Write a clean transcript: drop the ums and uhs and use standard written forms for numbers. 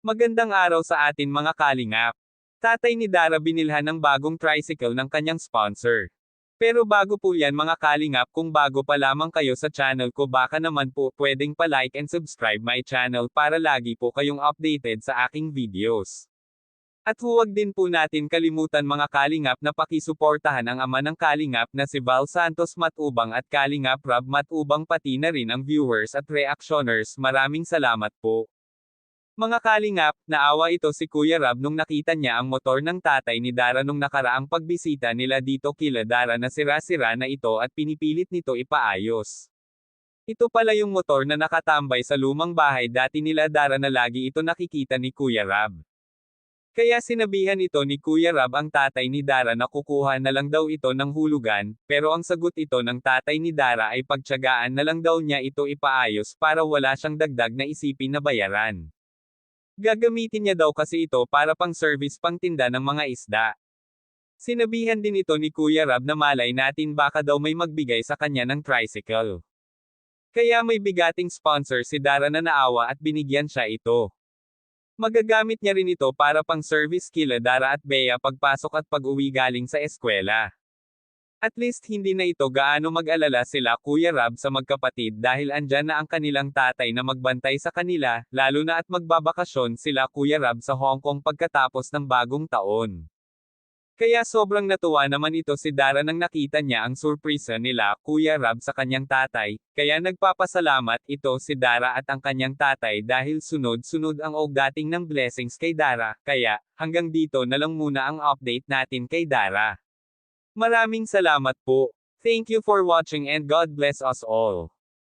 Magandang araw sa atin mga kalingap. Tatay ni Dara binilhan ng bagong tricycle ng kanyang sponsor. Pero bago po yan mga kalingap, kung bago pa lamang kayo sa channel ko, baka naman po pwedeng pa-like and subscribe my channel para lagi po kayong updated sa aking videos. At huwag din po natin kalimutan mga kalingap na pakisuportahan ang ama ng kalingap na si Val Santos Matubang at Kalingap Rob Matubang, pati na rin ang viewers at reactioners. Maraming salamat po. Mga kalingap, naawa ito si Kuya Rob nung nakita niya ang motor ng tatay ni Dara nung nakaraang pagbisita nila dito kila Dara na sira-sira na ito at pinipilit nito ipaayos. Ito pala yung motor na nakatambay sa lumang bahay dati nila Dara na lagi ito nakikita ni Kuya Rob. Kaya sinabihan ito ni Kuya Rob ang tatay ni Dara na kukuha na lang daw ito ng hulugan, pero ang sagot ito ng tatay ni Dara ay pagtiyagaan na lang daw niya ito ipaayos para wala siyang dagdag na isipin na bayaran. Gagamitin niya daw kasi ito para pang service pangtinda ng mga isda. Sinabihan din ito ni Kuya Rob na malay natin baka daw may magbigay sa kanya ng tricycle. Kaya may bigating sponsor si Dara na naawa at binigyan siya ito. Magagamit niya rin ito para pang service kila Dara at Bea pagpasok at pag-uwi galing sa eskwela. At least hindi na ito gaano mag-alala sila Kuya Rob sa magkapatid dahil andyan na ang kanilang tatay na magbantay sa kanila, lalo na at magbabakasyon sila Kuya Rob sa Hong Kong pagkatapos ng bagong taon. Kaya sobrang natuwa naman ito si Dara nang nakita niya ang surpresa nila Kuya Rob sa kanyang tatay, kaya nagpapasalamat ito si Dara at ang kanyang tatay dahil sunod-sunod ang dating ng blessings kay Dara, kaya hanggang dito na lang muna ang update natin kay Dara. Maraming salamat po. Thank you for watching and God bless us all.